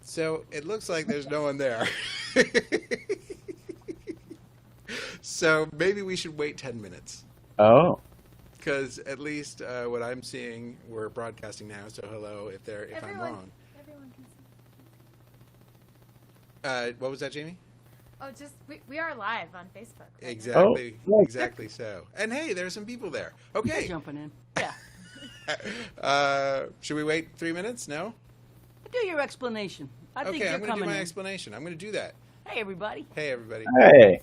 So it looks like there's no one there. So maybe we should wait 10 minutes. Oh. Because at least what I'm seeing, we're broadcasting now. So hello, if I'm wrong. Everyone can see. What was that, Jamie? Oh, just we are live on Facebook. Right Exactly, Oh, yeah. exactly so. And hey, there's some people there. You're Okay. jumping in. Yeah. Should we wait 3 minutes? No? Do your explanation. I think Okay, you're I'm going to do coming my in. explanation. I'm going to do that. Hey, everybody. Hey, everybody. Hey.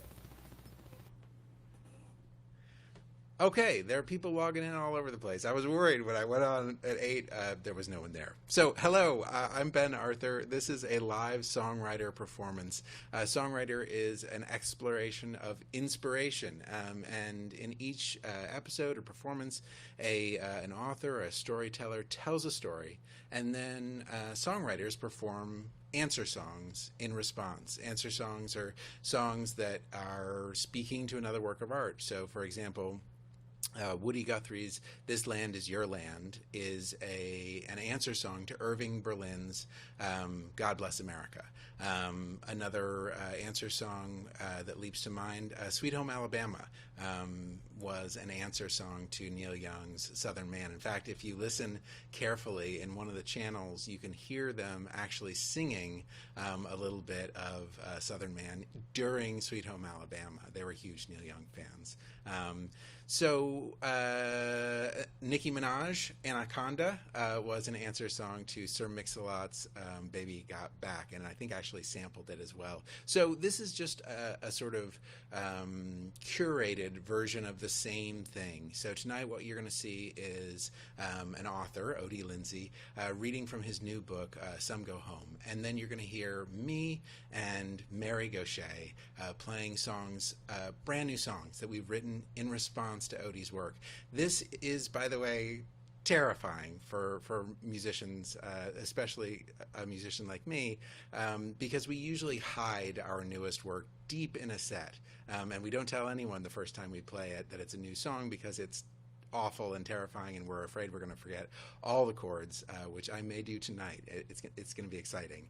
Okay, there are people logging in all over the place. I was worried when I went on at 8, there was no one there. So, hello, I'm Ben Arthur. This is a live songwriter performance. Songwriter is an exploration of inspiration, and in each episode or performance, an author or a storyteller tells a story, and then songwriters perform answer songs in response. Answer songs are songs that are speaking to another work of art. So, for example, Woody Guthrie's "This Land Is Your Land" is an answer song to Irving Berlin's "God Bless America." Another answer song that leaps to mind, "Sweet Home Alabama," was an answer song to Neil Young's "Southern Man." In fact, if you listen carefully in one of the channels, you can hear them actually singing a little bit of "Southern Man" during "Sweet Home Alabama." They were huge Neil Young fans. So Nicki Minaj, "Anaconda," was an answer song to Sir Mix-a-Lot's "Baby Got Back," and I think actually sampled it as well. So this is just a sort of curated version of the same thing. So tonight what you're going to see is an author, Odie Lindsay, reading from his new book, Some Go Home. And then you're going to hear me and Mary Gaucher playing songs, brand new songs that we've written in response to Odie's work. This is, by the way, terrifying for musicians, especially a musician like me, because we usually hide our newest work deep in a set, and we don't tell anyone the first time we play it that it's a new song because it's awful and terrifying, and we're afraid we're going to forget all the chords, which I may do tonight. It's going to be exciting,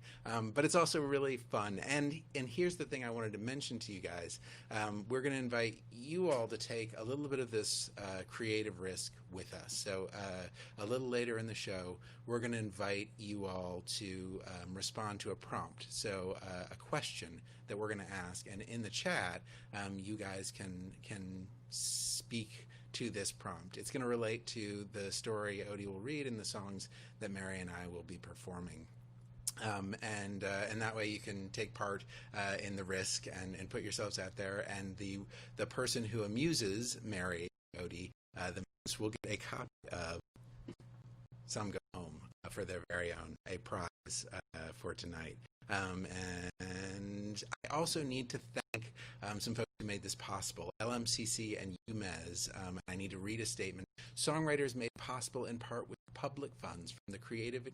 but it's also really fun. And here's the thing I wanted to mention to you guys: we're going to invite you all to take a little bit of this creative risk with us. So a little later in the show, we're going to invite you all to respond to a prompt, so a question that we're going to ask, and in the chat, you guys can speak to this prompt. It's going to relate to the story Odie will read and the songs that Mary and I will be performing. And that way you can take part in the risk and put yourselves out there. And the person who amuses Mary and Odie the most will get a copy of Some Go Home for their very own, a prize for tonight. And I also need to thank some folks who made this possible, LMCC and UMES. I need to read a statement. Songwriters made possible in part with public funds from creative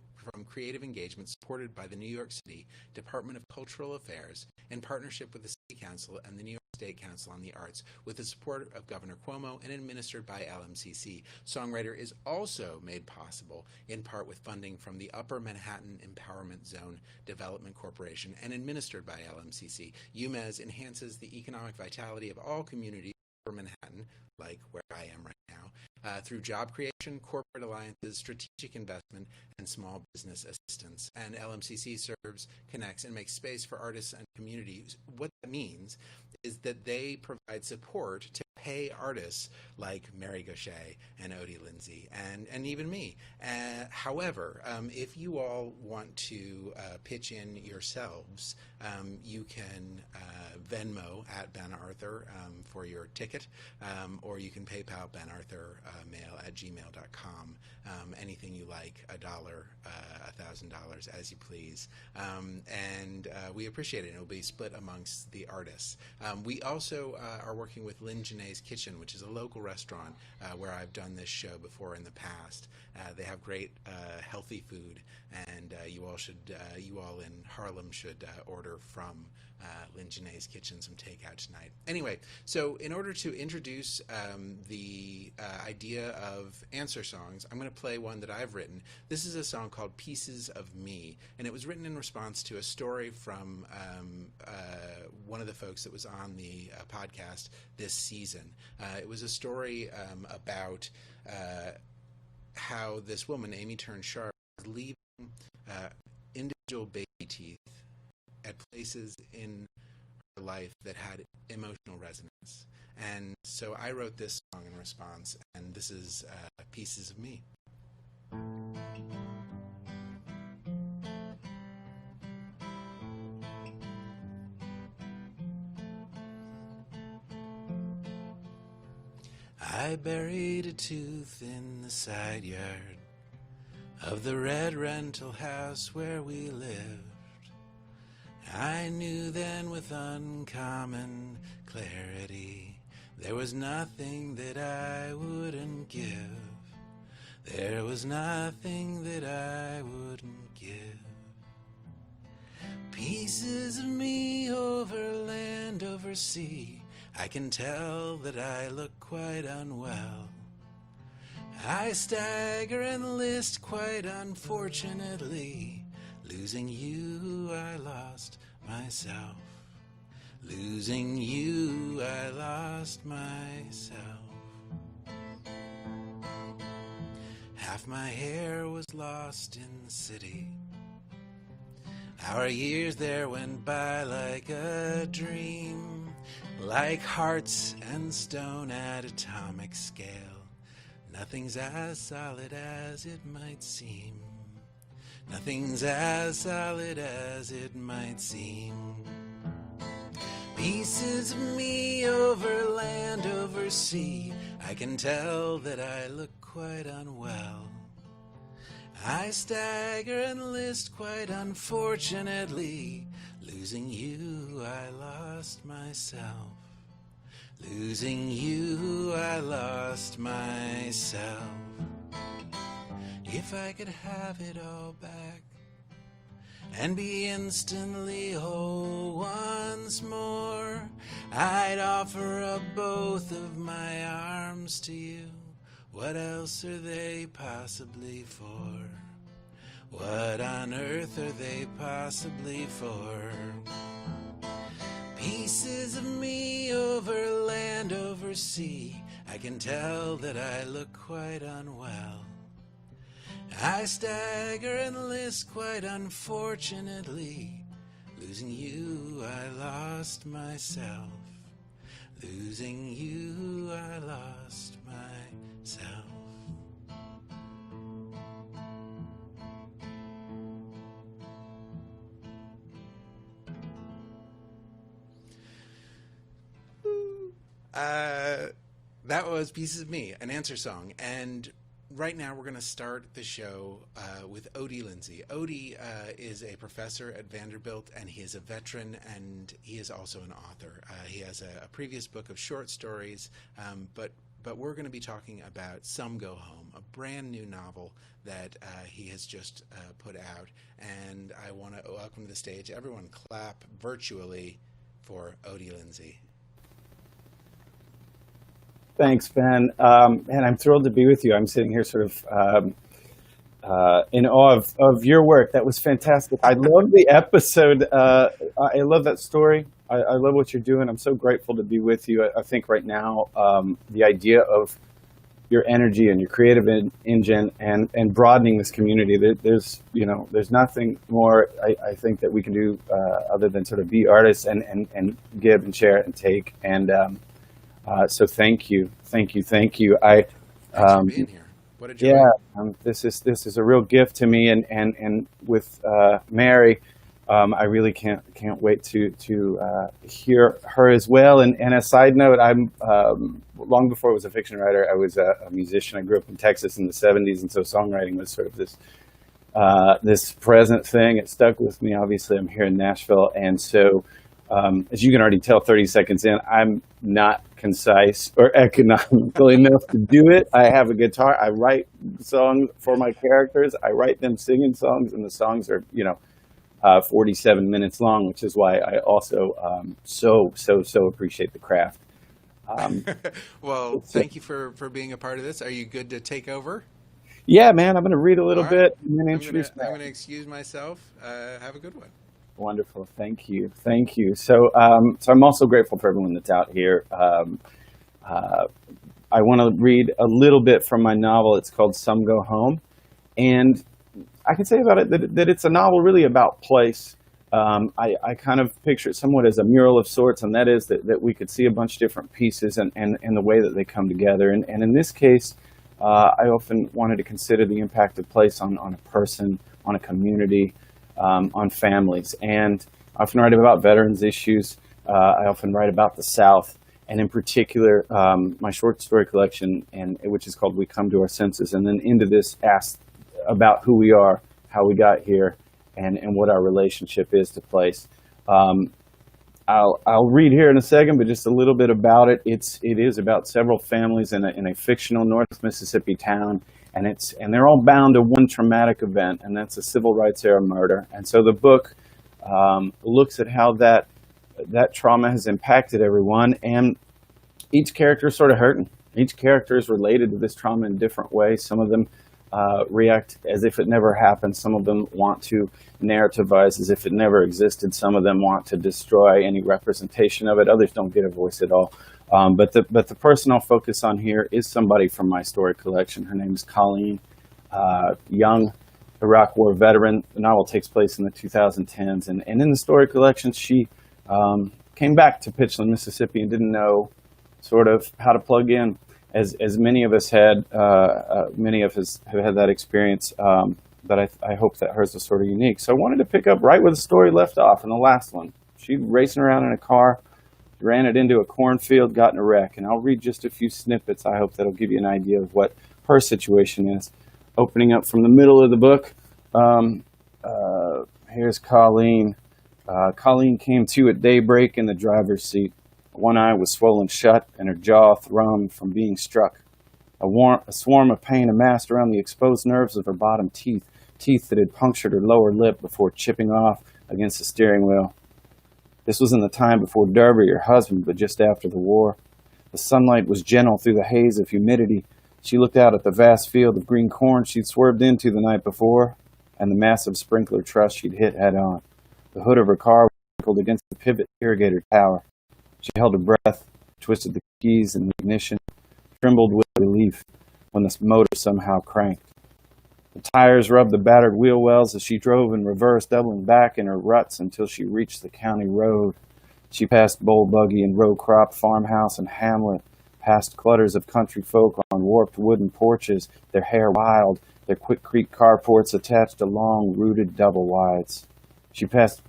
engagement supported by the New York City Department of Cultural Affairs in partnership with the City Council and the New York State Council on the Arts, with the support of Governor Cuomo and administered by LMCC. Songwriter is also made possible in part with funding from the Upper Manhattan Empowerment Zone Development Corporation and administered by LMCC. UMES enhances the economic vitality of all communities in Manhattan, like where I am right now, through job creation, corporate alliances, strategic investment, and small business assistance. And LMCC serves, connects, and makes space for artists and communities. What that means is that they provide support to pay artists like Mary Gaucher and Odie Lindsay and even me. However, if you all want to pitch in yourselves, you can Venmo at Ben Arthur for your ticket, or you can PayPal benarthurmail@gmail.com. Anything you like, $1, $1,000, as you please. And we appreciate it. It will be split amongst the artists. We also are working with Lynn Janae's Lingene's Kitchen, which is a local restaurant where I've done this show before in the past. They have great healthy food, and you all in Harlem should order from Lingene's Kitchen some takeout tonight. Anyway, so in order to introduce the idea of answer songs, I'm going to play one that I've written. This is a song called Pieces of Me, and it was written in response to a story from one of the folks that was on the podcast this season. It was a story about how this woman, Amy Turn-Sharp, is leaving individual baby teeth at places in her life that had emotional resonance. And so I wrote this song in response, and this is Pieces of Me. I buried a tooth in the side yard of the red rental house where we lived. I knew then with uncommon clarity there was nothing that I wouldn't give. There was nothing that I wouldn't give. Pieces of me over land, over sea, I can tell that I look quite unwell. I stagger and list quite unfortunately. Losing you, I lost myself. Losing you, I lost myself. Half my hair was lost in the city. Our years there went by like a dream, like hearts and stone at atomic scale. Nothing's as solid as it might seem. Nothing's as solid as it might seem. Pieces of me over land, over sea, I can tell that I look quite unwell. I stagger and list quite unfortunately. Losing you, I lost myself. Losing you, I lost myself. If I could have it all back and be instantly whole once more, I'd offer up both of my arms to you. What else are they possibly for? What on earth are they possibly for? Pieces of me over land, over sea, I can tell that I look quite unwell. I stagger and list quite unfortunately. Losing you, I lost myself. Losing you, I lost myself. That was Pieces of Me, an answer song. And right now we're going to start the show with Odie Lindsay. Odie is a professor at Vanderbilt, and he is a veteran, and he is also an author. He has a previous book of short stories, but we're going to be talking about Some Go Home, a brand new novel that he has just put out. And I want to welcome to the stage, everyone clap virtually for Odie Lindsay. Thanks, Ben. And I'm thrilled to be with you. I'm sitting here sort of in awe of your work. That was fantastic. I love the episode. I love that story. I love what you're doing. I'm so grateful to be with you. I think right now the idea of your energy and your creative engine and broadening this community, there's nothing more I think that we can do other than sort of be artists and give and share and take. And so thank you. Thanks for being here. What a joy. Yeah, this is a real gift to me, and with Mary, I really can't wait to hear her as well. And a side note, I'm long before I was a fiction writer, I was a musician. I grew up in Texas in the '70s, and so songwriting was sort of this present thing. It stuck with me. Obviously, I'm here in Nashville, and so As you can already tell, 30 seconds in, I'm not concise or economical enough to do it. I have a guitar. I write songs for my characters. I write them singing songs, and the songs are, 47 minutes long, which is why I also so appreciate the craft. Well, thank you for being a part of this. Are you good to take over? Yeah, man, I'm going to read a little bit and then I'm introduce going to excuse myself. Have a good one. Wonderful. Thank you. So, so I'm also grateful for everyone that's out here. I want to read a little bit from my novel. It's called Some Go Home. And I can say about it that it's a novel really about place. I kind of picture it somewhat as a mural of sorts, and that is that we could see a bunch of different pieces and the way that they come together. And in this case, I often wanted to consider the impact of place on a person, on a community, on families. And I often write about veterans issues. I often write about the South, and in particular, my short story collection, which is called We Come to Our Senses. And then into this asks about who we are, how we got here, and what our relationship is to place. I'll read here in a second, but just a little bit about it. It is about several families in a fictional North Mississippi town, and they're all bound to one traumatic event, and that's a civil rights era murder. And so the book looks at how that trauma has impacted everyone, and each character is sort of hurting. Each character is related to this trauma in different ways. Some of them react as if it never happened. Some of them want to narrativize as if it never existed. Some of them want to destroy any representation of it. Others don't get a voice at all. But the person I'll focus on here is somebody from my story collection. Her name is Colleen, young Iraq War veteran. The novel takes place in the 2010s. And in the story collection, she came back to Pitchland, Mississippi, and didn't know sort of how to plug in. As many of us had, many of us have had that experience, but I hope that hers is sort of unique. So I wanted to pick up right where the story left off in the last one. She's racing around in a car, ran it into a cornfield, got in a wreck, and I'll read just a few snippets. I hope that'll give you an idea of what her situation is. Opening up from the middle of the book, here's Colleen. Colleen came to at daybreak in the driver's seat. One eye was swollen shut, and her jaw thrummed from being struck. A swarm of pain amassed around the exposed nerves of her bottom teeth that had punctured her lower lip before chipping off against the steering wheel. This was in the time before Derby, her husband, but just after the war. The sunlight was gentle through the haze of humidity. She looked out at the vast field of green corn she'd swerved into the night before, and the massive sprinkler truss she'd hit head-on. The hood of her car wrinkled against the pivot irrigator tower. She held her breath, twisted the keys in the ignition, trembled with relief when the motor somehow cranked. The tires rubbed the battered wheel wells as she drove in reverse, doubling back in her ruts until she reached the county road. She passed Bull Buggy and row crop, farmhouse and hamlet, past clutters of country folk on warped wooden porches, their hair wild, their quick creek carports attached to long, rooted double wides. She passed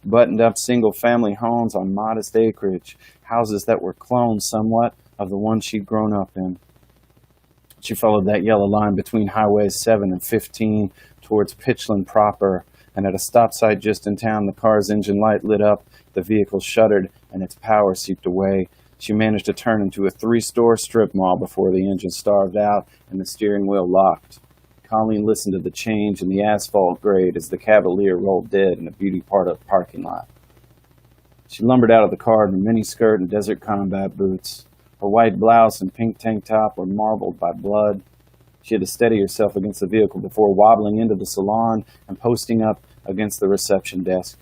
buttoned-up single-family homes on modest acreage, houses that were clones somewhat of the ones she'd grown up in. She followed that yellow line between highways 7 and 15 towards Pitchland proper, and at a stop sign just in town, the car's engine light lit up, the vehicle shuddered, and its power seeped away. She managed to turn into a 3-store strip mall before the engine starved out and the steering wheel locked. Colleen listened to the change in the asphalt grade as the Cavalier rolled dead in a beauty part of the parking lot. She lumbered out of the car in a miniskirt and desert combat boots. Her white blouse and pink tank top were marbled by blood. She had to steady herself against the vehicle before wobbling into the salon and posting up against the reception desk.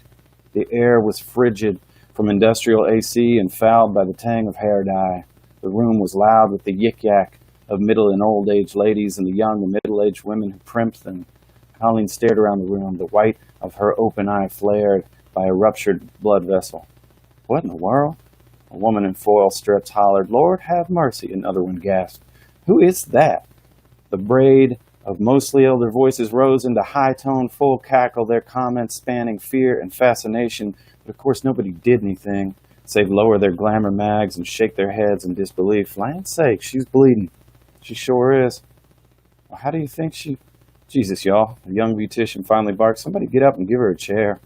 The air was frigid from industrial AC and fouled by the tang of hair dye. The room was loud with the yik-yak of middle and old age ladies and the young and middle-aged women who primped them. Colleen stared around the room, the white of her open eye flared by a ruptured blood vessel. What in the world? A woman in foil strips hollered, Lord have mercy, another one gasped. Who is that? The braid of mostly elder voices rose into high-toned, full cackle, their comments spanning fear and fascination, but of course nobody did anything, save lower their glamour mags and shake their heads in disbelief. Land's sake, she's bleeding. She sure is. Well, how do you think she... Jesus, y'all. The young beautician finally barked, somebody get up and give her a chair.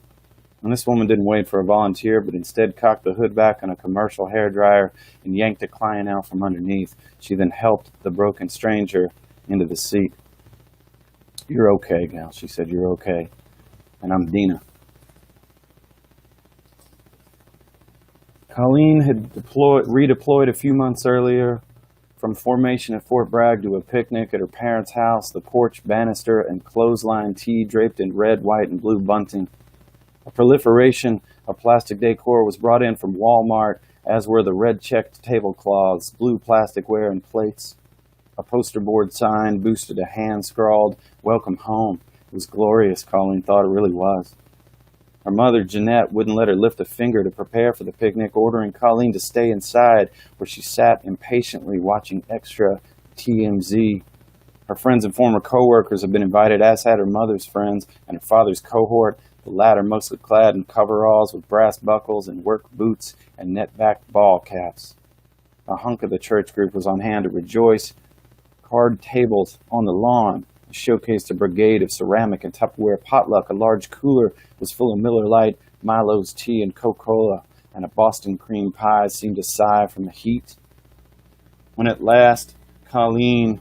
And this woman didn't wait for a volunteer, but instead cocked the hood back on a commercial hairdryer and yanked a client out from underneath. She then helped the broken stranger into the seat. "You're okay, gal," she said. "You're okay. And I'm Dina." Colleen had redeployed a few months earlier from formation at Fort Bragg to a picnic at her parents' house, the porch banister and clothesline tee draped in red, white, and blue bunting. A proliferation of plastic decor was brought in from Walmart, as were the red-checked tablecloths, blue plasticware, and plates. A poster board sign boosted a hand-scrawled, "Welcome home." It was glorious, Colleen thought. It really was. Her mother, Jeanette, wouldn't let her lift a finger to prepare for the picnic, ordering Colleen to stay inside, where she sat impatiently watching extra TMZ. Her friends and former co-workers had been invited, as had her mother's friends and her father's cohort, the latter mostly clad in coveralls with brass buckles and work boots and net-backed ball caps. A hunk of the church group was on hand to rejoice. Card tables on the lawn showcased a brigade of ceramic and Tupperware potluck. A large cooler was full of Miller Lite, Milo's tea, and Coca-Cola, and a Boston cream pie seemed to sigh from the heat. When at last Colleen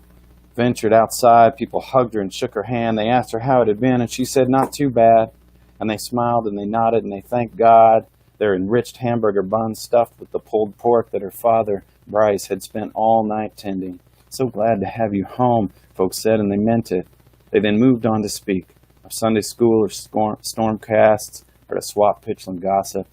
ventured outside, people hugged her and shook her hand. They asked her how it had been, and she said, "Not too bad." And they smiled and they nodded and they thanked God. Their enriched hamburger buns stuffed with the pulled pork that her father, Bryce, had spent all night tending. "So glad to have you home," folks said, and they meant it. They then moved on to speak of Sunday school or stormcasts or to swap pitchland gossip.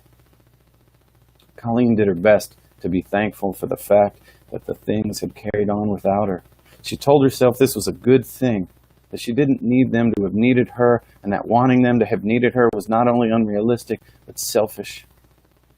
Colleen did her best to be thankful for the fact that the things had carried on without her. She told herself this was a good thing, that she didn't need them to have needed her, and that wanting them to have needed her was not only unrealistic, but selfish.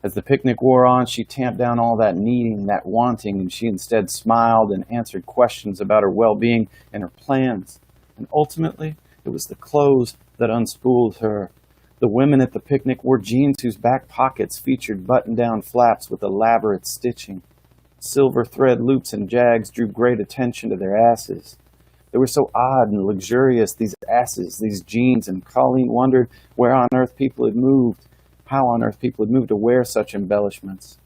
As the picnic wore on, she tamped down all that needing, that wanting, and she instead smiled and answered questions about her well-being and her plans. And ultimately, it was the clothes that unspooled her. The women at the picnic wore jeans whose back pockets featured button-down flaps with elaborate stitching. Silver thread loops and jags drew great attention to their asses. They were so odd and luxurious, these asses, these jeans, and Colleen wondered where on earth people had moved, how on earth people had moved to wear such embellishments.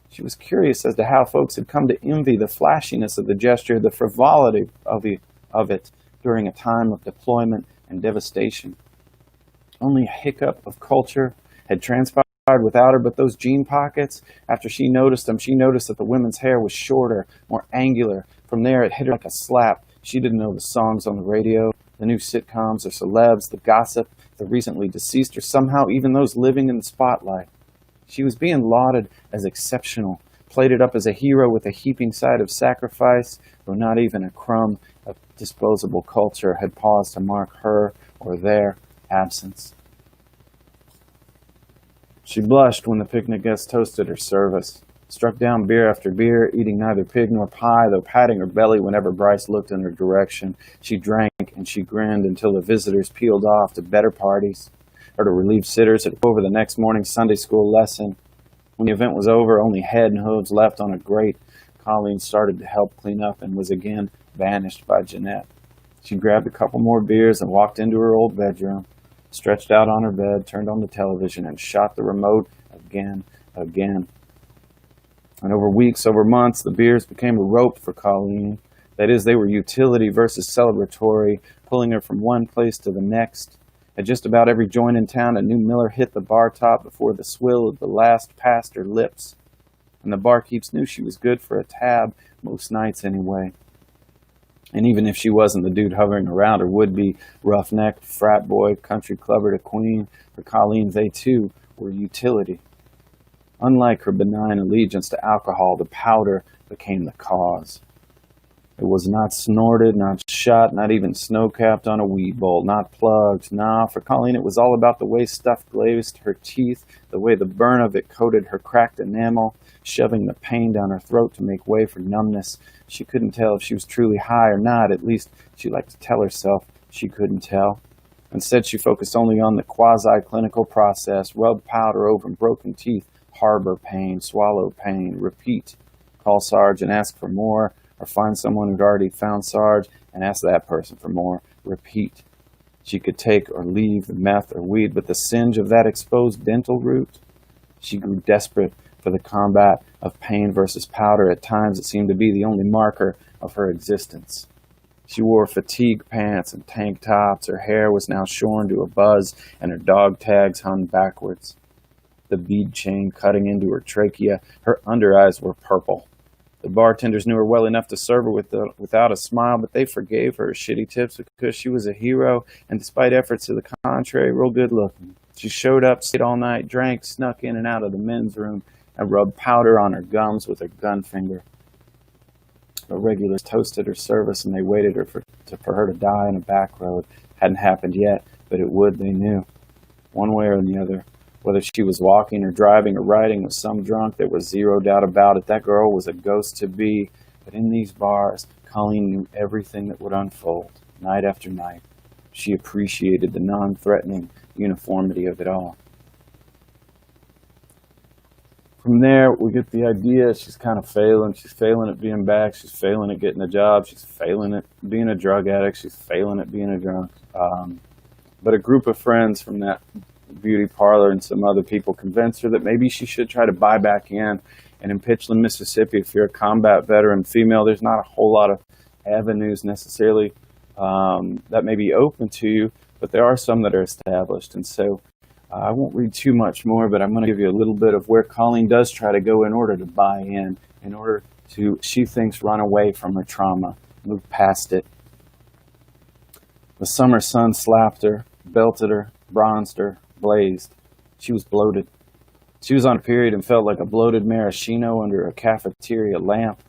She was curious as to how folks had come to envy the flashiness of the gesture, the frivolity of it during a time of deployment and devastation. Only a hiccup of culture had transpired without her, but those jean pockets, after she noticed them, she noticed that the women's hair was shorter, more angular. From there, it hit her like a slap. She didn't know the songs on the radio, the new sitcoms or celebs, the gossip, the recently deceased, or somehow even those living in the spotlight. She was being lauded as exceptional, plated up as a hero with a heaping side of sacrifice, though not even a crumb of disposable culture had paused to mark her or their absence. She blushed when the picnic guests toasted her service, struck down beer after beer, eating neither pig nor pie, though patting her belly whenever Bryce looked in her direction. She drank and she grinned until the visitors peeled off to better parties, or to relieve sitters at over the next morning's Sunday school lesson. When the event was over, only head and hooves left on a grate. Colleen started to help clean up and was again banished by Jeanette. She grabbed a couple more beers and walked into her old bedroom, stretched out on her bed, turned on the television, and shot the remote again. And over weeks, over months, the beers became a rope for Colleen. That is, they were utility versus celebratory, pulling her from one place to the next. At just about every joint in town, a new Miller hit the bar top before the swill of the last passed her lips. And the barkeeps knew she was good for a tab, most nights anyway. And even if she wasn't the dude hovering around her would-be roughneck, frat boy, country clubber to queen, for Colleen, they too were utility. Unlike her benign allegiance to alcohol, the powder became the cause. It was not snorted, not shot, not even snow-capped on a weed bowl, not plugged. Nah, for Colleen, it was all about the way stuff glazed her teeth, the way the burn of it coated her cracked enamel, shoving the pain down her throat to make way for numbness. She couldn't tell if she was truly high or not. At least she liked to tell herself she couldn't tell. Instead, she focused only on the quasi-clinical process, rub powder over broken teeth, harbor pain, swallow pain, repeat, call Sarge and ask for more, or find someone who'd already found Sarge and ask that person for more, repeat. She could take or leave the meth or weed, but the singe of that exposed dental root, she grew desperate for the combat of pain versus powder. At times it seemed to be the only marker of her existence. She wore fatigue pants and tank tops. Her hair was now shorn to a buzz, and her dog tags hung backwards. The bead chain cutting into her trachea, her under eyes were purple. The bartenders knew her well enough to serve her without a smile, but they forgave her shitty tips because she was a hero, and despite efforts to the contrary, real good looking. She showed up, stayed all night, drank, snuck in and out of the men's room, and rubbed powder on her gums with her gun finger. The regulars toasted her service, and they waited for her to die in a back road. Hadn't happened yet, but it would, they knew. One way or the other. Whether she was walking or driving or riding with some drunk, there was zero doubt about it. That girl was a ghost to be. But in these bars, Colleen knew everything that would unfold, night after night. She appreciated the non-threatening uniformity of it all. From there, we get the idea she's kind of failing. She's failing at being back. She's failing at getting a job. She's failing at being a drug addict. She's failing at being a drunk. But a group of friends from that beauty parlor and some other people convinced her that maybe she should try to buy back in. And in Pitchland, Mississippi, if you're a combat veteran female, there's not a whole lot of avenues necessarily that may be open to you, but there are some that are established. And so I won't read too much more, but I'm going to give you a little bit of where Colleen does try to go in order to buy in order to, she thinks, run away from her trauma, move past it. The summer sun slapped her, belted her, bronzed her, blazed. She was bloated. She was on a period and felt like a bloated maraschino under a cafeteria lamp,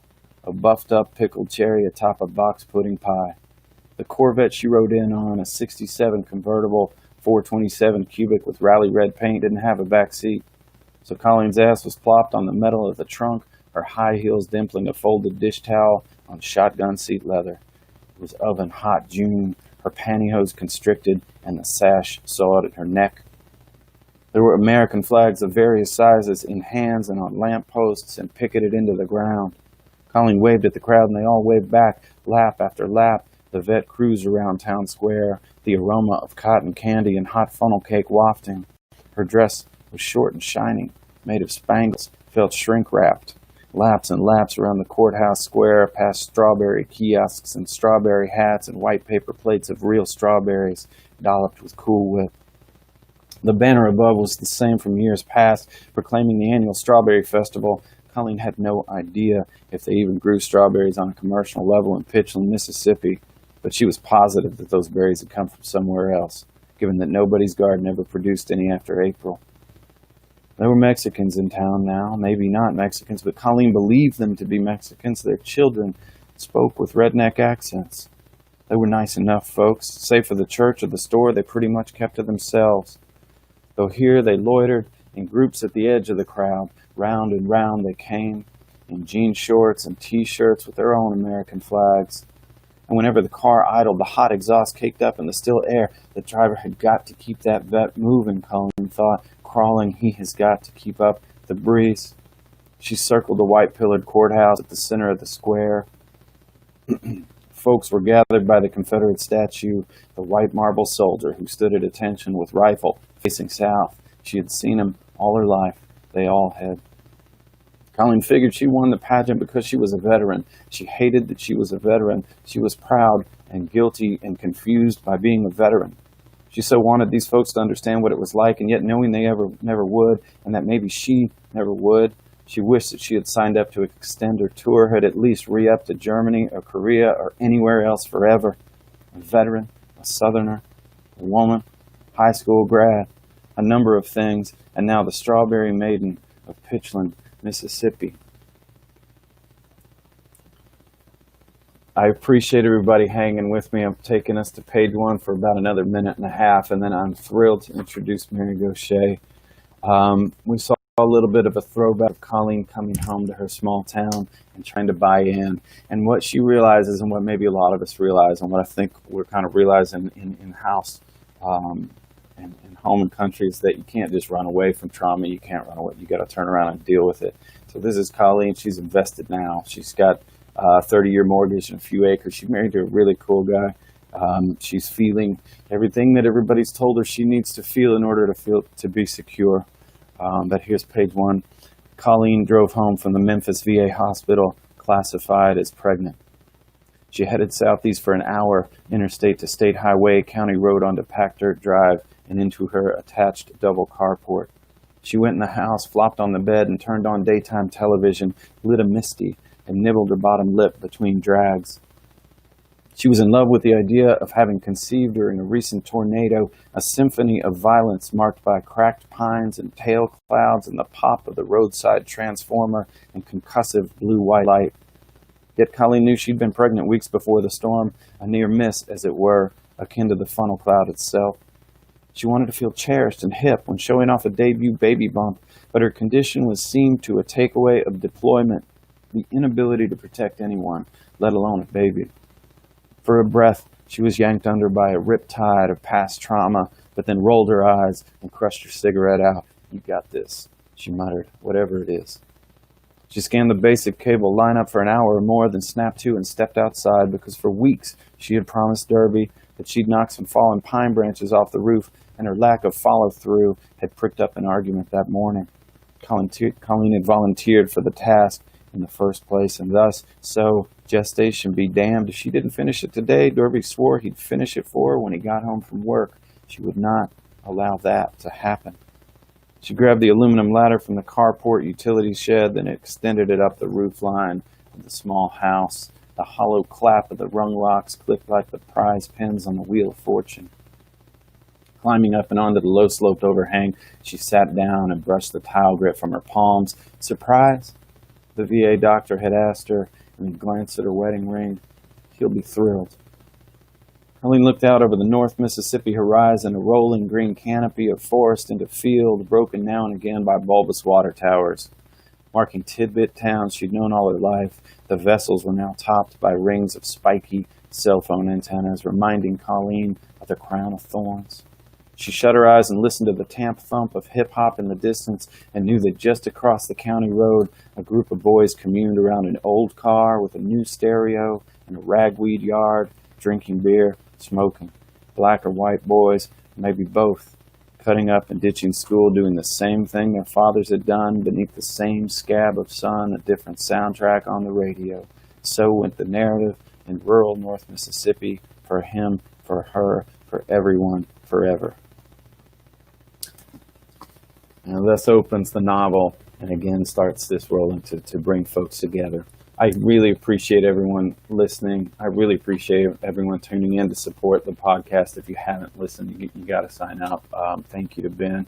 a buffed up pickled cherry atop a box pudding pie. The Corvette she rode in on, a 67 convertible 427 cubic with rally red paint, didn't have a back seat. So Colleen's ass was plopped on the metal of the trunk, her high heels dimpling a folded dish towel on shotgun seat leather. It was oven hot June, her pantyhose constricted, and the sash sawed at her neck. There were American flags of various sizes in hands and on lamp posts and picketed into the ground. Colleen waved at the crowd, and they all waved back, lap after lap. The vet cruised around town square, the aroma of cotton candy and hot funnel cake wafting. Her dress was short and shiny, made of spangles, felt shrink-wrapped. Laps and laps around the courthouse square, past strawberry kiosks and strawberry hats and white paper plates of real strawberries, dolloped with Cool Whip. The banner above was the same from years past, proclaiming the annual Strawberry Festival. Colleen had no idea if they even grew strawberries on a commercial level in Pitchland, Mississippi, but she was positive that those berries had come from somewhere else, given that nobody's garden ever produced any after April. There were Mexicans in town now, maybe not Mexicans, but Colleen believed them to be Mexicans. Their children spoke with redneck accents. They were nice enough folks. Save for the church or the store, they pretty much kept to themselves. Though here they loitered in groups at the edge of the crowd. Round and round they came, in jean shorts and T-shirts with their own American flags. And whenever the car idled, the hot exhaust caked up in the still air. The driver had got to keep that vet moving, Colleen thought. Crawling, he has got to keep up the breeze. She circled the white-pillared courthouse at the center of the square. Folks were gathered by the Confederate statue, the white marble soldier who stood at attention with rifle facing south. She had seen him all her life. They all had. Colleen figured she won the pageant because she was a veteran. She hated that she was a veteran. She was proud and guilty and confused by being a veteran. She so wanted these folks to understand what it was like, and yet knowing they never would, and that maybe she never would, she wished that she had signed up to extend her tour, had at least re-upped to Germany or Korea or anywhere else forever. A veteran, a Southerner, a woman, high school grad, a number of things, and now the Strawberry Maiden of Pitchland, Mississippi. I appreciate everybody hanging with me. I'm taking us to page one for about another minute and a half, and then I'm thrilled to introduce Mary Gaucher. We saw a little bit of a throwback of Colleen coming home to her small town and trying to buy in. And what she realizes, and what maybe a lot of us realize, and what I think we're kind of realizing in-house and home and country, is that you can't just run away from trauma. You can't run away. You got to turn around and deal with it. So this is Colleen. She's invested now. She's got a 30-year mortgage and a few acres. She's married to a really cool guy. She's feeling everything that everybody's told her she needs to feel in order to be secure. But here's page one. Colleen drove home from the Memphis VA hospital, classified as pregnant. She headed southeast for an hour, interstate to state highway, county road onto packed dirt drive, and into her attached double carport. She went in the house, flopped on the bed, and turned on daytime television, lit a Misty, and nibbled her bottom lip between drags. She was in love with the idea of having conceived during a recent tornado, a symphony of violence marked by cracked pines and tail clouds and the pop of the roadside transformer and concussive blue-white light. Yet Colleen knew she'd been pregnant weeks before the storm, a near miss, as it were, akin to the funnel cloud itself. She wanted to feel cherished and hip when showing off a debut baby bump, but her condition was seen to a takeaway of deployment, the inability to protect anyone, let alone a baby. For a breath, she was yanked under by a riptide of past trauma, but then rolled her eyes and crushed her cigarette out. "You got this," she muttered, "whatever it is." She scanned the basic cable lineup for an hour or more, then snapped to and stepped outside because for weeks she had promised Derby that she'd knock some fallen pine branches off the roof, and her lack of follow-through had pricked up an argument that morning. Colleen had volunteered for the task in the first place, and thus, so gestation be damned if she didn't finish it today. Derby swore he'd finish it for her when he got home from work. She would not allow that to happen. She grabbed the aluminum ladder from the carport utility shed, then extended it up the roof line of the small house. The hollow clap of the rung locks clicked like the prize pins on the Wheel of Fortune. Climbing up and onto the low-sloped overhang, she sat down and brushed the tile grit from her palms. "Surprise?" the VA doctor had asked her, and he glanced at her wedding ring. "He'll be thrilled." Colleen looked out over the North Mississippi horizon, a rolling green canopy of forest into field, broken now and again by bulbous water towers. Marking tidbit towns she'd known all her life, the vessels were now topped by rings of spiky cell phone antennas, reminding Colleen of the crown of thorns. She shut her eyes and listened to the tamp thump of hip-hop in the distance and knew that just across the county road, a group of boys communed around an old car with a new stereo and a ragweed yard, drinking beer, smoking. Black or white boys, maybe both, cutting up and ditching school, doing the same thing their fathers had done beneath the same scab of sun, a different soundtrack on the radio. So went the narrative in rural North Mississippi, for him, for her, for everyone, forever. And thus opens the novel, and again starts this rolling to bring folks together. I really appreciate everyone listening. I really appreciate everyone tuning in to support the podcast. If you haven't listened, you got to sign up. Thank you to Ben.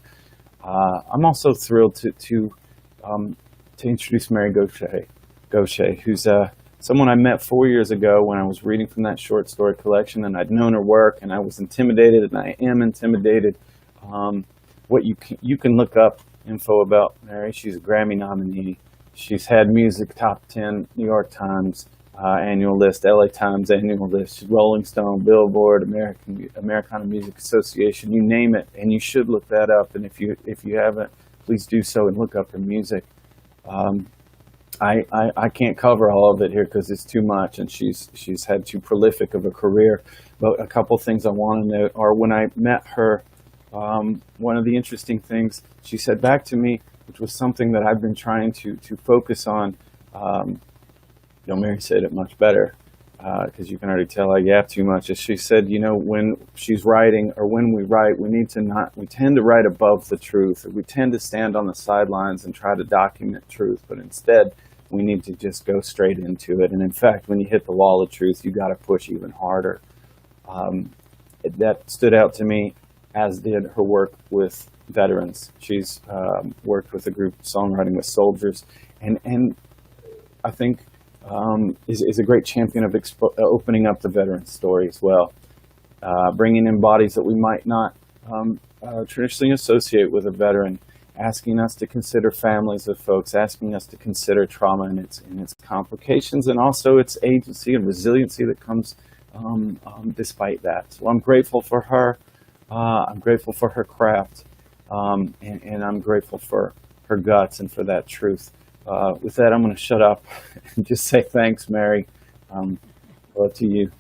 I'm also thrilled to introduce Mary Gaucher, who's someone I met 4 years ago when I was reading from that short story collection, and I'd known her work, and I was intimidated, and I am intimidated. What you can look up info about Mary. She's a Grammy nominee. She's had music top 10 New York Times annual list, LA Times annual list, Rolling Stone, Billboard, Americana Music Association, you name it, and you should look that up. And if you haven't, please do so and look up her music. I can't cover all of it here because it's too much, and she's had too prolific of a career. But a couple things I want to note are when I met her, one of the interesting things she said back to me, which was something that I've been trying to focus on. Mary said it much better because you can already tell I yap too much. As she said, when she's writing or when we write, we tend to write above the truth. Or we tend to stand on the sidelines and try to document truth, but instead we need to just go straight into it. And in fact, when you hit the wall of truth, you got to push even harder. That stood out to me, as did her work with veterans. She's worked with a group songwriting with soldiers, and I think is a great champion of opening up the veteran story as well, bringing in bodies that we might not traditionally associate with a veteran, asking us to consider families of folks, asking us to consider trauma and its complications, and also its agency and resiliency that comes despite that. So I'm grateful for her. I'm grateful for her craft. And I'm grateful for her guts and for that truth. With that, I'm going to shut up and just say thanks, Mary. Love to you.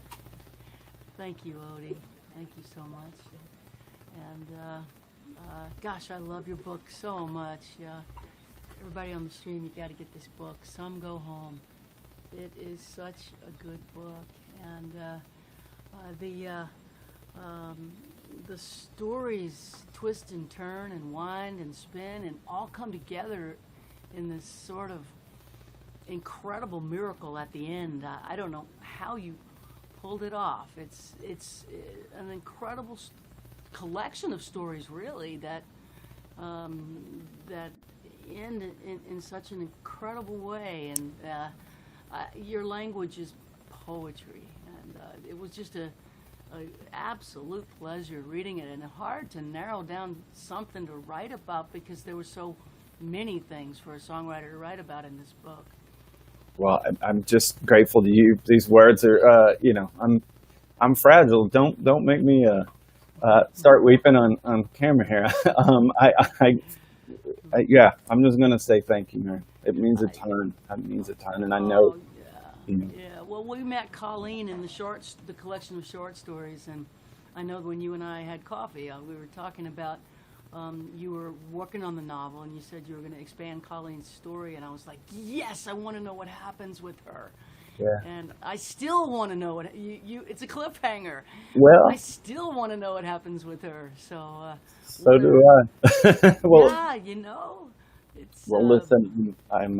Thank Thank you, Odie. Thank you so much. And gosh, I love your book so much. Everybody on the stream, you got to get this book. Some Go Home. It is such a good book, and the stories twist and turn and wind and spin and all come together in this sort of incredible miracle at the end. I don't know how you pulled it off. It's an incredible collection of stories, really, that that end in such an incredible way. And your language is poetry, and it was just a absolute pleasure reading it, and hard to narrow down something to write about because there were so many things for a songwriter to write about in this book. Well, I'm just grateful to you. These words are, I'm fragile. Don't make me start weeping on camera here. Yeah, I'm just gonna say thank you, man. It means a ton. It means a ton, and I know. Yeah. Well, we met Colleen in the collection of short stories, and I know when you and I had coffee, we were talking about you were working on the novel, and you said you were going to expand Colleen's story, and I was like, yes, I want to know what happens with her. Yeah. And I still want to know what you. It's a cliffhanger. Well, I still want to know what happens with her. So. So do I. Well, yeah, it's. Well, listen, I'm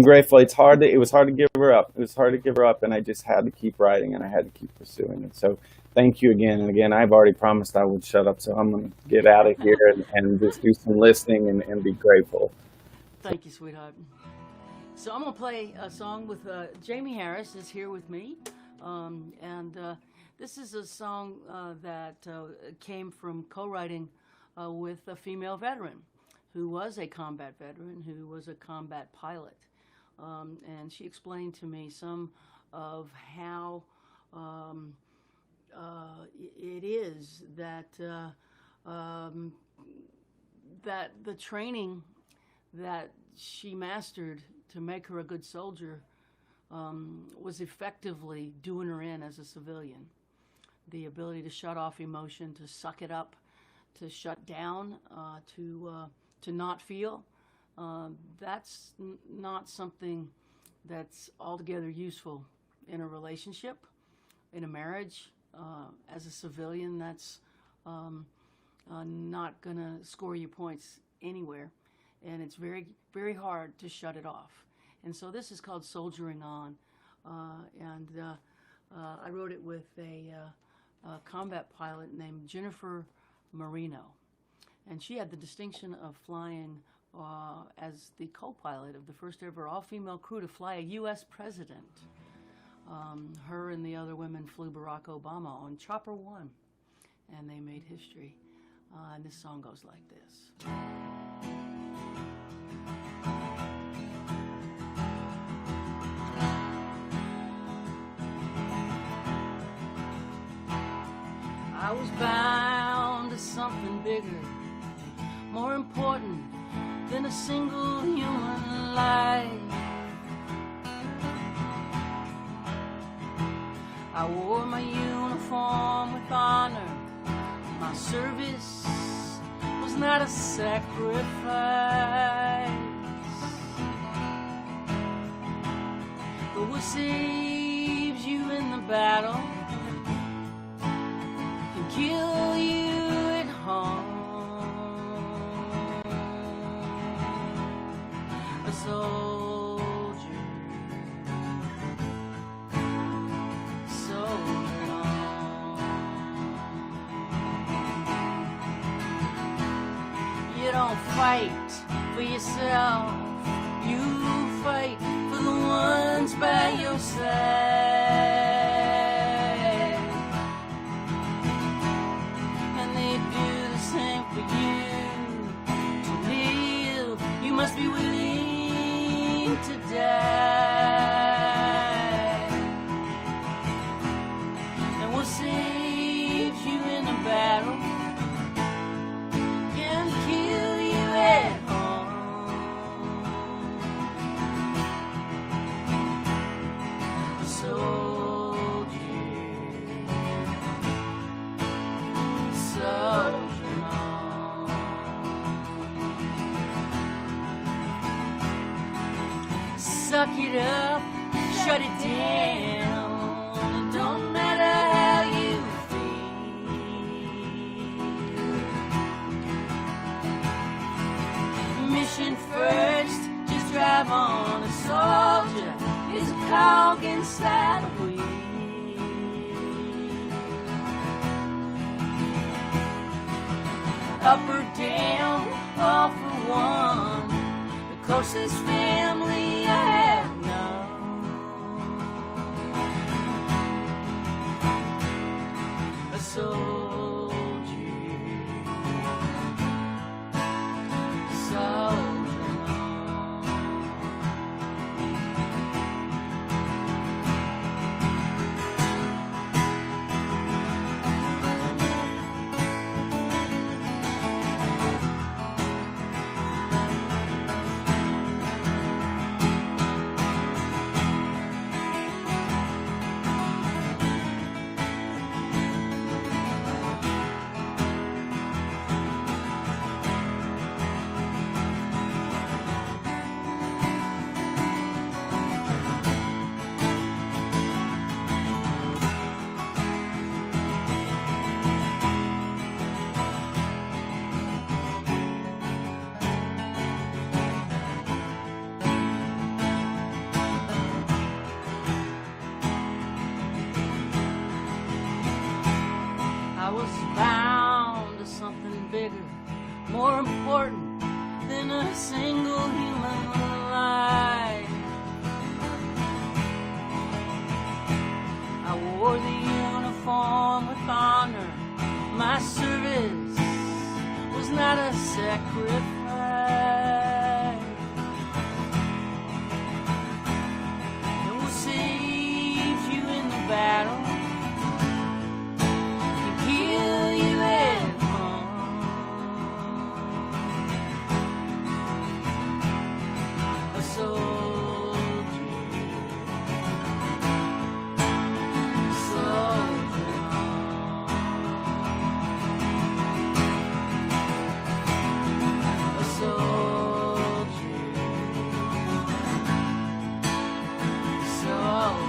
grateful. It was hard to give her up. It was hard to give her up, and I just had to keep writing, and I had to keep pursuing it. So thank you again. And again, I've already promised I would shut up, so I'm going to get out of here and just do some listening and be grateful. Thank you, sweetheart. So I'm going to play a song with Jamie Harris is here with me. This is a song that came from co-writing with a female veteran who was a combat veteran, who was a combat pilot. And she explained to me some of how it is that that the training that she mastered to make her a good soldier was effectively doing her in as a civilian. The ability to shut off emotion, to suck it up, to shut down, to not feel. That's not something that's altogether useful in a relationship, in a marriage. As a civilian, that's not going to score you points anywhere. And it's very, very hard to shut it off. And so this is called Soldiering On. I wrote it with a combat pilot named Jennifer Marino. And she had the distinction of flying as the co-pilot of the first ever all-female crew to fly a U.S. president. Her and the other women flew Barack Obama on Chopper 1, and they made history. And this song goes like this. I was bound to something bigger, more important than a single human life. I wore my uniform with honor. My service was not a sacrifice. But what saves you in the battle can kill you at home. A soldier, soldier on. You don't fight for yourself, you fight for the ones by your side. And they do the same for you. To live, you must be willing to die. And what saves you in a battle can kill you at home. So suck it up, shut it down. It don't matter how you feel. Mission first, just drive on. A soldier is a cog inside a wheel. Up or down, all for one. The closest family I have known. A soldier, soldier. I was bound to something bigger, more important than a single human life. I wore the uniform with honor. My service was not a sacrifice. It will save you in the battle. Kill you at home. A soldier, soldier on. A soldier, soldier.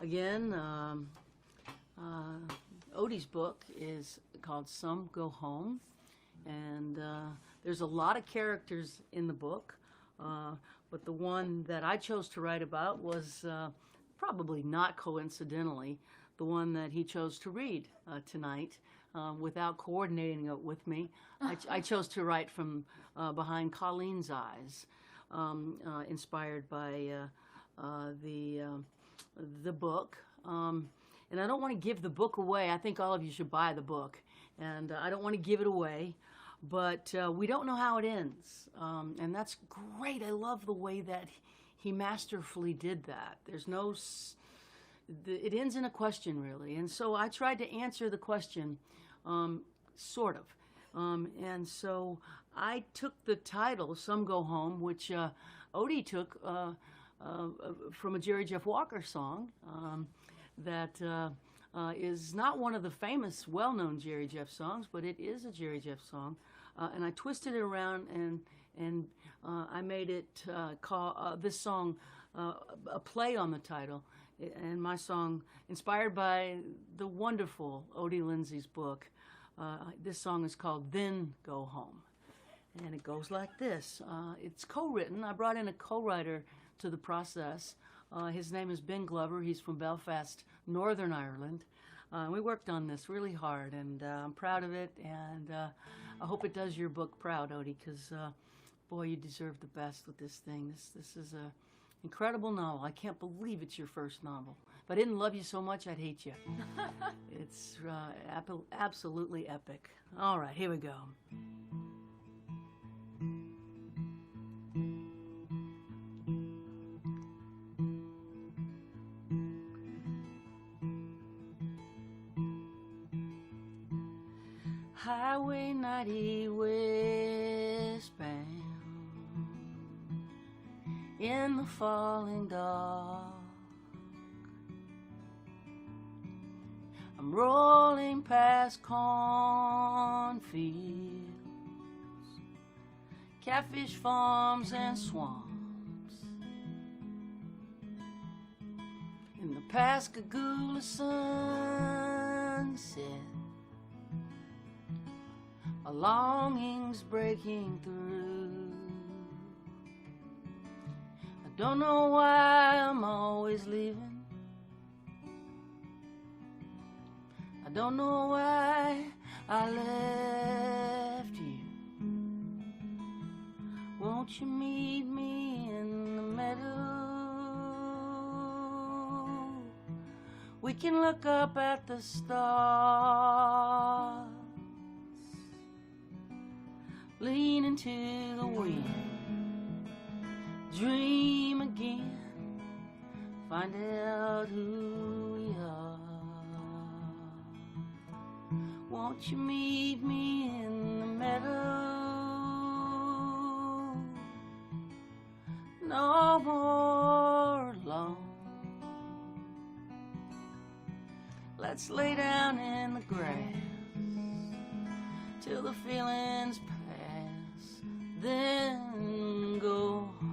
Again, Odie's book is called Some Go Home, and there's a lot of characters in the book, but the one that I chose to write about was probably not coincidentally the one that he chose to read tonight without coordinating it with me. I chose to write from behind Colleen's eyes, inspired by the book. And I don't want to give the book away. I think all of you should buy the book. And I don't want to give it away. But we don't know how it ends. And that's great. I love the way that he masterfully did that. There's no... it ends in a question, really. And so I tried to answer the question, sort of. And so I took the title, Some Go Home, which Odie took from a Jerry Jeff Walker song that is not one of the famous, well-known Jerry Jeff songs, but it is a Jerry Jeff song. And I twisted it around and I made it call this song a play on the title. And my song, inspired by the wonderful Odie Lindsay's book, this song is called Then Go Home. And it goes like this. It's co-written. I brought in a co-writer to the process. His name is Ben Glover. He's from Belfast, Northern Ireland. We worked on this really hard, and I'm proud of it. And I hope it does your book proud, Odie, because, boy, you deserve the best with this thing. This is Incredible novel. I can't believe it's your first novel. If I didn't love you so much, I'd hate you. It's absolutely epic. All right, here we go. Highway 90 westbound in the falling dark. I'm rolling past cornfields, catfish farms and swamps. In the Pascagoula sunset, a longing's breaking through. I don't know why I'm always leaving. I don't know why I left you. Won't you meet me in the meadow? We can look up at the stars, lean into the wind, dream again, find out who we are. Won't you meet me in the meadow? No more alone. Let's lay down in the grass till the feelings pass, then go home.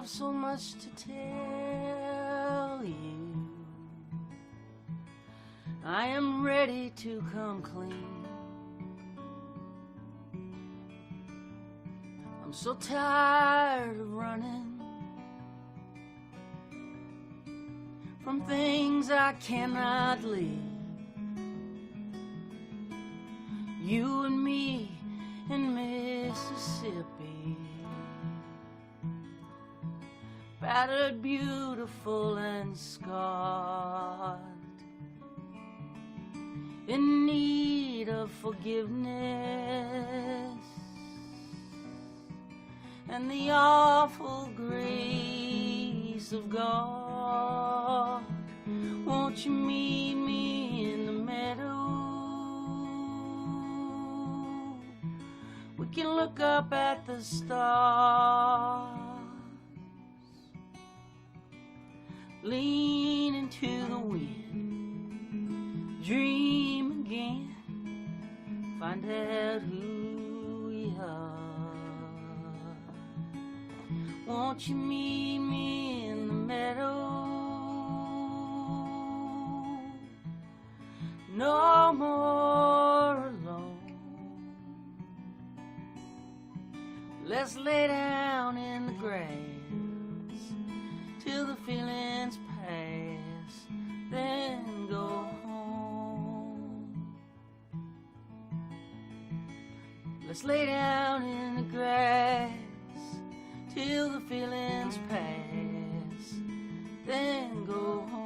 So much to tell you. I am ready to come clean. I'm so tired of running from things I cannot leave. You and me in Mississippi, battered, beautiful, and scarred, in need of forgiveness and the awful grace of God. Won't you meet me in the meadow? We can look up at the stars, lean into the wind, dream again, find out who we are. Won't you meet me in the meadow? No more alone. Let's lay down in the grass till the feelings pass, then go home. Let's lay down in the grass till the feelings pass, then go home.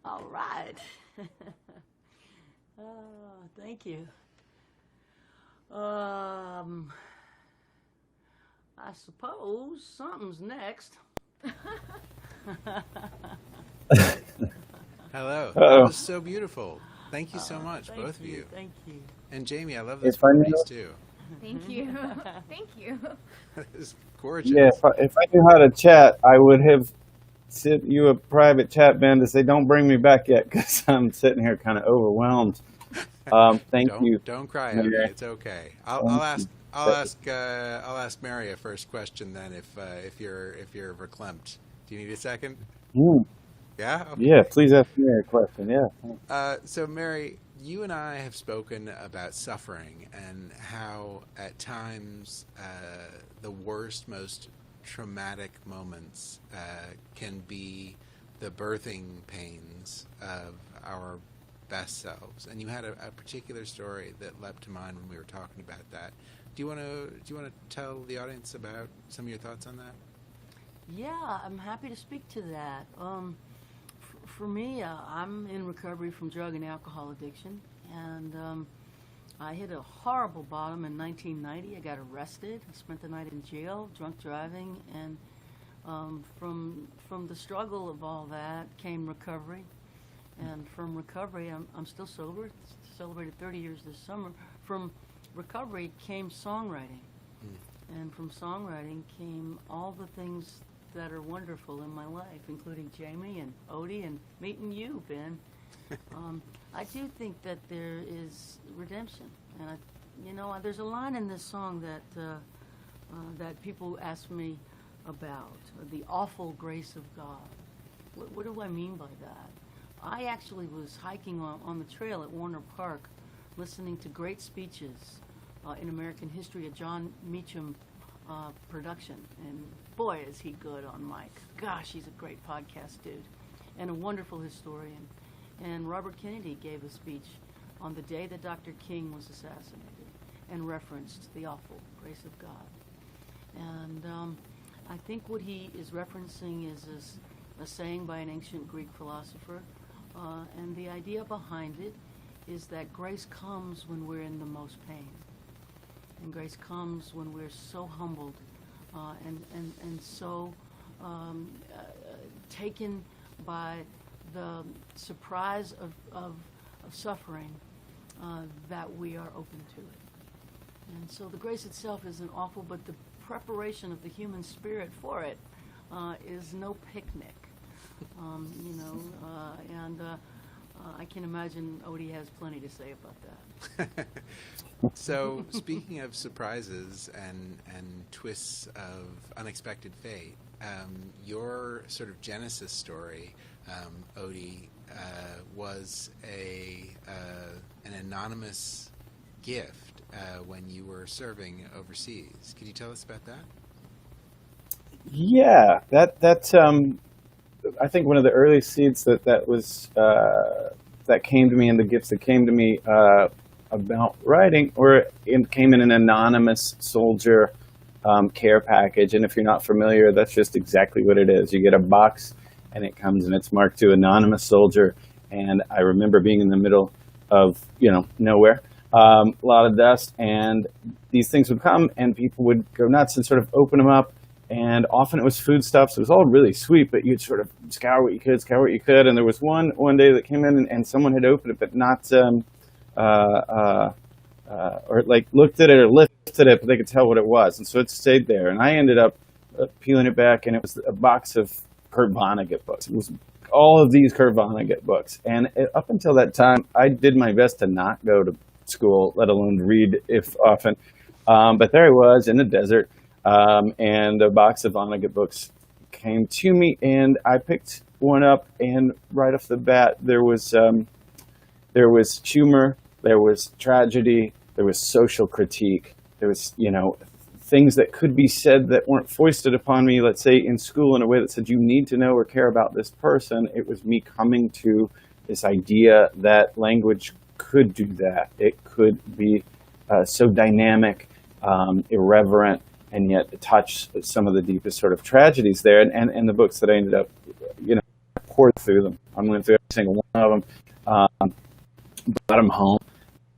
All right. Thank you. I suppose something's next. Hello. Uh-oh. That was so beautiful. Thank you so much, both of you. Thank you. And Jamie, I love this If I knew- piece too. Thank you. Thank you. It's gorgeous. Yeah, if I knew how to chat, I would have sent you a private chat, Ben, to say, don't bring me back yet, because I'm sitting here kind of overwhelmed. Thank you. Don't cry, Mary. Odie. It's okay. I'll ask Mary a first question then if you're verklempt. Do you need a second? Mm. Yeah? Okay. Yeah, please ask me a question. Yeah. So Mary, you and I have spoken about suffering and how at times the worst, most traumatic moments can be the birthing pains of our best selves. And you had a particular story that leapt to mind when we were talking about that. Do you want to tell the audience about some of your thoughts on that? Yeah, I'm happy to speak to that. For me, I'm in recovery from drug and alcohol addiction, and I hit a horrible bottom in 1990. I got arrested. I spent the night in jail, drunk driving, and from the struggle of all that came recovery. And from recovery, I'm still sober. Celebrated 30 years this summer. From recovery came songwriting. And from songwriting came all the things that are wonderful in my life, including Jamie and Odie and meeting you, Ben. I do think that there is redemption. And, there's a line in this song that people ask me about, the awful grace of God. What do I mean by that? I actually was hiking on the trail at Warner Park, listening to great speeches in American history, a John Meacham production. And boy, is he good on mic. Gosh, he's a great podcast dude and a wonderful historian. And Robert Kennedy gave a speech on the day that Dr. King was assassinated and referenced the awful grace of God. And I think what he is referencing is a saying by an ancient Greek philosopher. And the idea behind it is that grace comes when we're in the most pain. And grace comes when we're so humbled and so taken by the surprise of suffering that we are open to it. And so the grace itself isn't awful, but the preparation of the human spirit for it is no picnic. And I can imagine Odie has plenty to say about that. So, speaking of surprises and twists of unexpected fate, your sort of genesis story, Odie, was an anonymous gift when you were serving overseas. Could you tell us about that? Yeah, that's I think one of the early seeds that was that came to me, and the gifts that came to me about writing, came in an anonymous soldier care package. And if you're not familiar, that's just exactly what it is. You get a box, and it comes and it's marked to anonymous soldier. And I remember being in the middle of nowhere, a lot of dust, and these things would come, and people would go nuts and sort of open them up. And often it was foodstuffs. It was all really sweet, but you'd sort of scour what you could. And there was one day that came in, and someone had opened it, but not, or like looked at it or lifted it, but they could tell what it was. And so it stayed there. And I ended up peeling it back, and it was a box of Kurt Vonnegut books. It was all of these Kurt Vonnegut books. And up until that time, I did my best to not go to school, let alone read if often. But there I was in the desert. And a box of Vonnegut books came to me, and I picked one up, and right off the bat, there was humor, there was tragedy, there was social critique, there was, things that could be said that weren't foisted upon me, let's say, in school in a way that said, you need to know or care about this person. It was me coming to this idea that language could do that. It could be so dynamic, irreverent, and yet touch some of the deepest sort of tragedies there. And the books that I ended up, I poured through them. I went through every single one of them, brought them home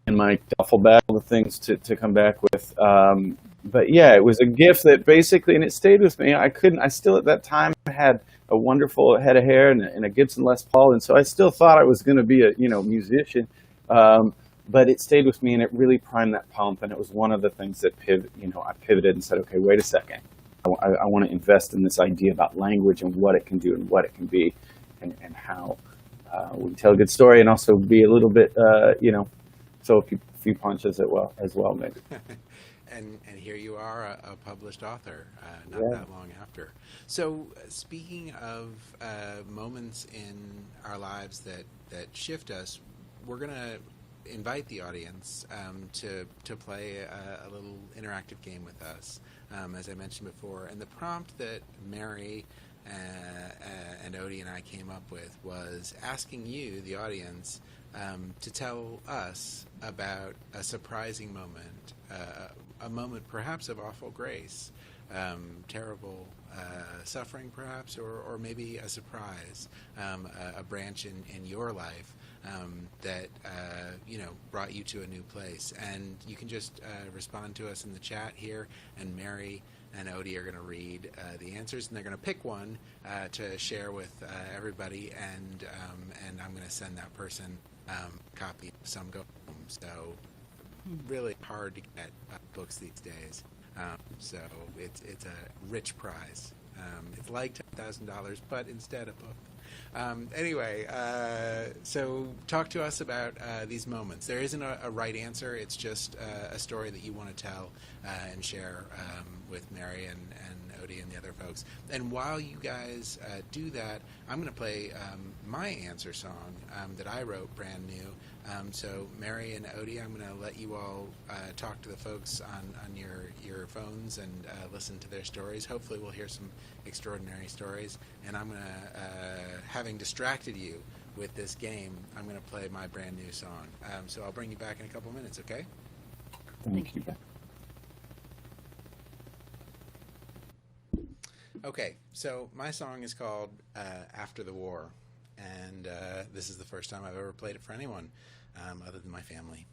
in my duffel bag, all the things to come back with. But yeah, it was a gift that basically, and it stayed with me. I still at that time had a wonderful head of hair and a Gibson Les Paul. And so I still thought I was going to be a, musician. but it stayed with me, and it really primed that pump. And it was one of the things that I pivoted and said, okay, wait a second. I want to invest in this idea about language and what it can do and what it can be, and how we can tell a good story and also be a little bit, throw a few punches as well, maybe. And here you are, a published author, not Yeah. that long after. So, speaking of moments in our lives that shift us, we're going to invite the audience to play a little interactive game with us, as I mentioned before. And the prompt that Mary and Odie and I came up with was asking you, the audience, to tell us about a surprising moment, a moment perhaps of awful grace, terrible suffering perhaps, or maybe a surprise, a branch in your life that brought you to a new place. And you can just respond to us in the chat here, and Mary and Odie are going to read the answers, and they're going to pick one to share with everybody, and I'm going to send that person copy. Some go home, so really hard to get books these days. So it's a rich prize. It's like $10,000, but instead a book. Anyway, so talk to us about these moments. There isn't a right answer. It's just a story that you want to tell and share with Mary and Odie and the other folks. And while you guys do that, I'm going to play my answer song that I wrote brand new. So Mary and Odie, I'm going to let you all talk to the folks on your phones and listen to their stories. Hopefully we'll hear some extraordinary stories. And I'm going to, having distracted you with this game, I'm going to play my brand new song. So I'll bring you back in a couple minutes, okay? Thank you. Okay, so my song is called After the War, and this is the first time I've ever played it for anyone other than my family.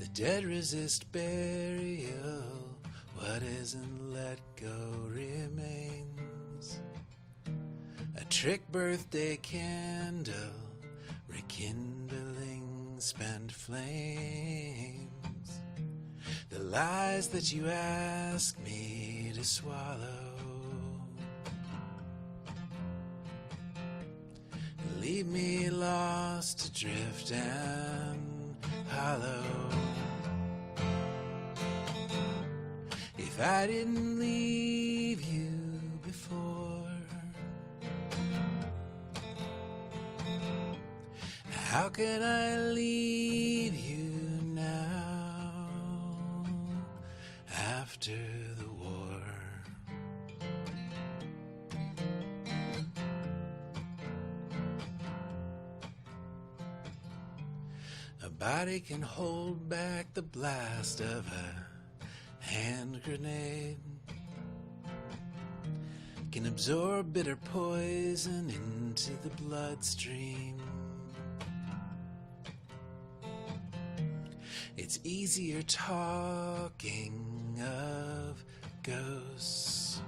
The dead resist burial. What isn't let go remains. A trick birthday candle, rekindling spent flames. The lies that you ask me to swallow leave me lost adrift and hollow. If I didn't leave you before, how can I leave you now after the war? A body can hold back the blast of a hand grenade, can absorb bitter poison into the bloodstream. It's easier talking of ghosts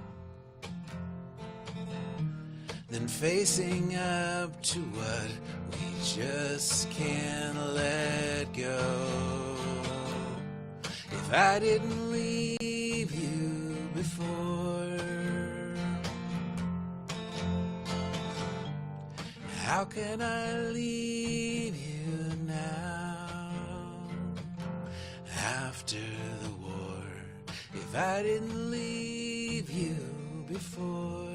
than facing up to what we just can't let go. If I didn't leave you before, how can I leave you now after the war? If I didn't leave you before,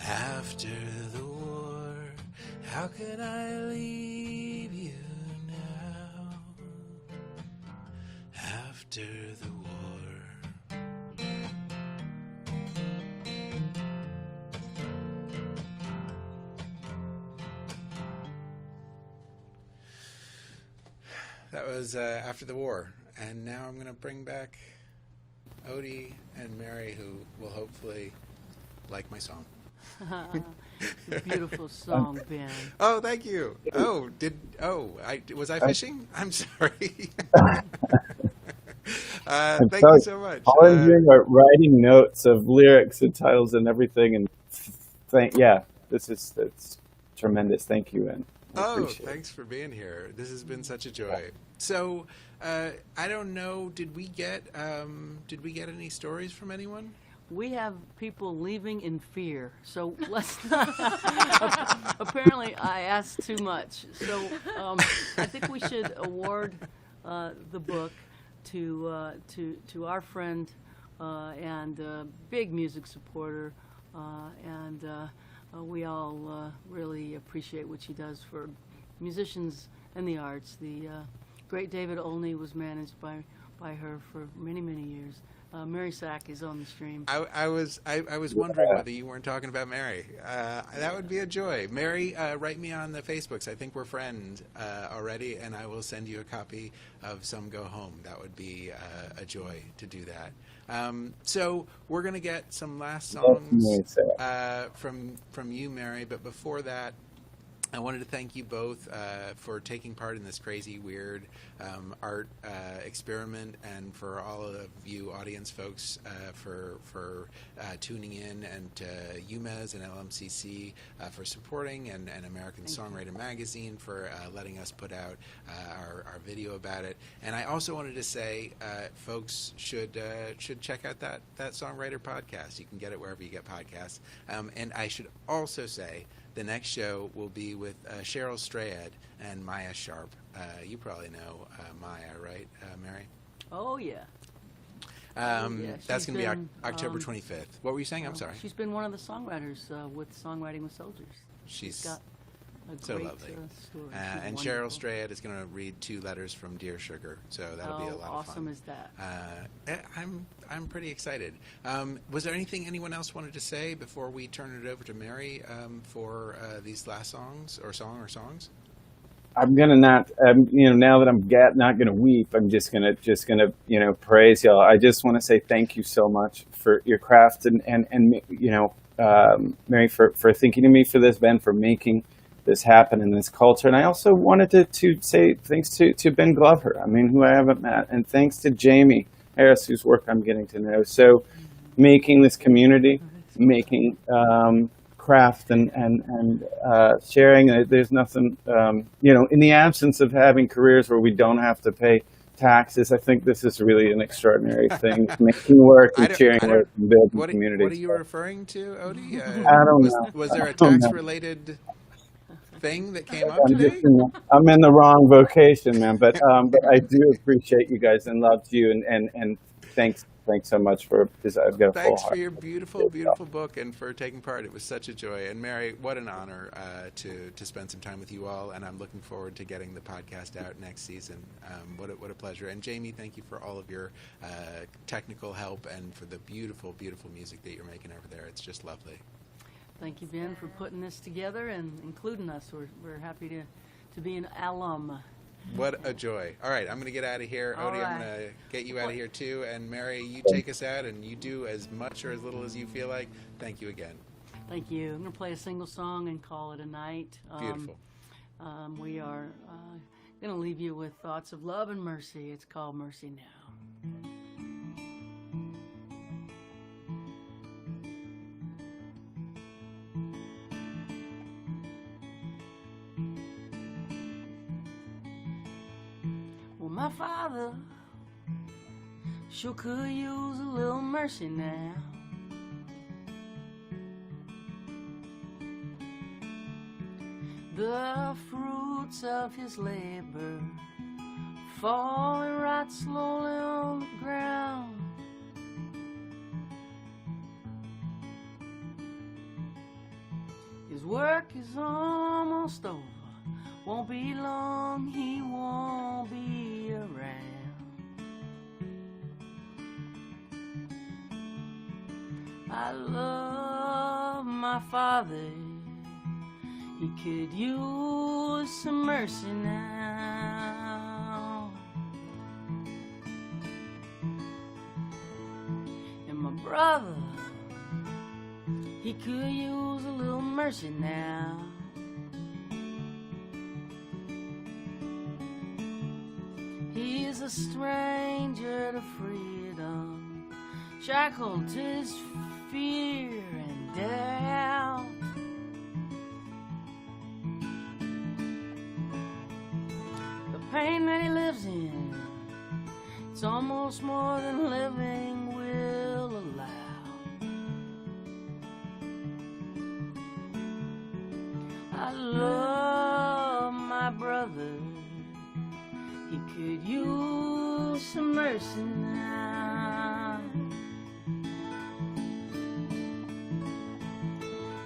after the war, how can I leave you now after the war? That was After the War, and now I'm going to bring back Odie and Mary, who will hopefully like my song. Beautiful song, Ben. Oh, thank you. Was I fishing? I'm sorry. I'm Thank you so much. challenging or writing notes of lyrics and titles and everything. And it's tremendous. Thank you, and I appreciate it. Thanks for being here. This has been such a joy. So, I don't know. Did we get any stories from anyone? We have people leaving in fear, so let's not. Apparently, I asked too much. So I think we should award the book to our friend and big music supporter, and we all really appreciate what she does for musicians and the arts. The great David Olney was managed by her for many, many years. Mary Sack is on the stream. I was wondering whether you weren't talking about Mary. That would be a joy. Mary, write me on the Facebooks. I think we're friends already, and I will send you a copy of Some Go Home. That would be a joy to do that. So we're going to get some last songs from you, Mary. But before that, I wanted to thank you both for taking part in this crazy, weird art experiment, and for all of you audience folks for tuning in, and to UMES and LMCC for supporting, and American Songwriter Magazine for letting us put out our video about it. And I also wanted to say, folks should check out that Songwriter podcast. You can get it wherever you get podcasts. And I should also say, the next show will be with Cheryl Strayed and Maya Sharp. You probably know Maya, right, Mary? Oh, yeah. That's going to be October 25th. What were you saying? I'm sorry. She's been one of the songwriters with Songwriting with Soldiers. She's got a so great lovely. Story. And wonderful. Cheryl Strayed is going to read 2 letters from Dear Sugar, so that'll be a lot of fun. Awesome is that? I'm pretty excited. Was there anything anyone else wanted to say before we turn it over to Mary for these last songs or songs? I'm gonna not, now that I'm not gonna weep, I'm just gonna, praise y'all. I just want to say thank you so much for your craft, and Mary, for thinking of me for this, Ben, for making this happen in this culture. And I also wanted to say thanks to Ben Glover, who I haven't met, and thanks to Jamie Harris, whose work I'm getting to know. So making this community, making craft and sharing. There's nothing, in the absence of having careers where we don't have to pay taxes, I think this is really an extraordinary thing. Making work and sharing work and building communities. What are you referring to, Odie? I don't know. Was there a tax-related thing that came up today? I'm in the wrong vocation, man. But I do appreciate you guys and love you, and thanks so much because I've got a full Thanks heart. for your beautiful book and for taking part. It was such a joy. And Mary, what an honor to spend some time with you all. And I'm looking forward to getting the podcast out next season. What a pleasure. And Jamie, thank you for all of your technical help and for the beautiful, beautiful music that you're making over there. It's just lovely. Thank you, Ben, for putting this together and including us. We're happy to be an alum. What a joy. All right, I'm going to get out of here. All Odie, right. I'm going to get you out of here too. And Mary, you take us out, and you do as much or as little as you feel like. Thank you again. Thank you. I'm going to play a single song and call it a night. Beautiful. We are going to leave you with thoughts of love and mercy. It's called Mercy Now. My father sure could use a little mercy now. The fruits of his labor falling right slowly on the ground. His work is almost over. Won't be long, he won't be around. I love my father. He could use some mercy now. And my brother, He could use a little mercy now. He's a stranger to freedom, shackled to his fear and doubt. The pain that he lives in, it's almost more than living will allow. I love my brother. He could use some mercy now.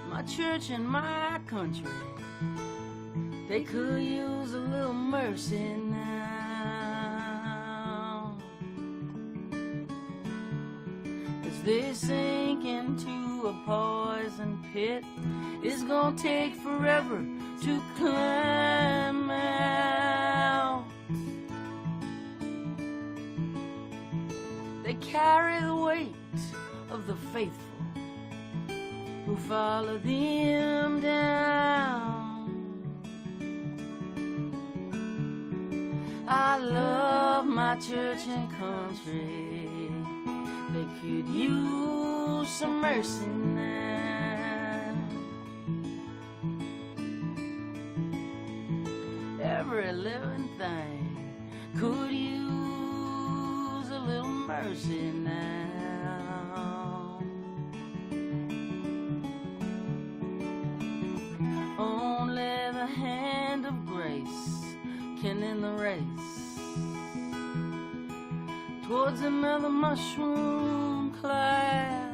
My church and my country, they could use a little mercy now. As they sink into a poison pit, it's gonna take forever to climb out. They carry the weight of the faithful who follow them down. I love my church and country. They could use some mercy now. Every living thing could use a little mercy now. Only the hand of grace can end the race towards another mushroom cloud.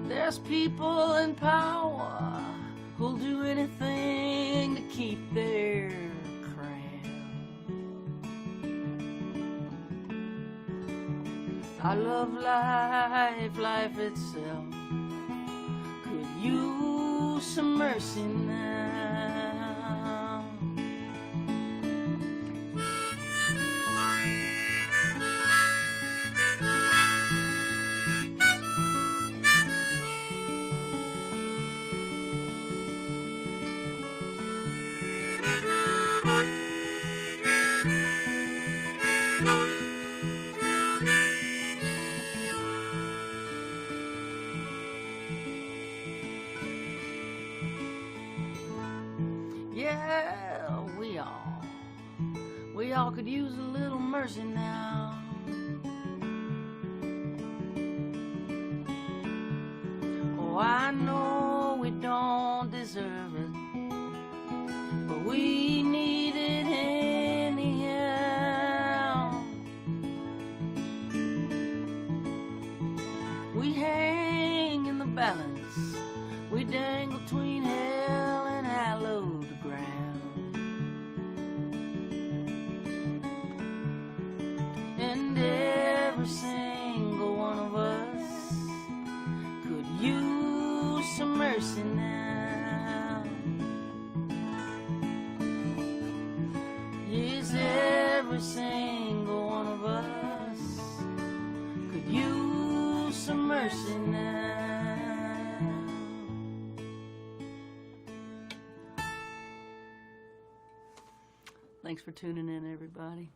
There's people in power who'll do anything to keep their crown. I love life, life itself could use some mercy now. Yeah, we all could use a little mercy now. Oh, I know we don't deserve it, but we need it anyhow. We hang in the balance, we dangle between hell and hallowed ground. And every single one of us could use some mercy now. Yes, every single one of us could use some mercy now. Thanks for tuning in, everybody.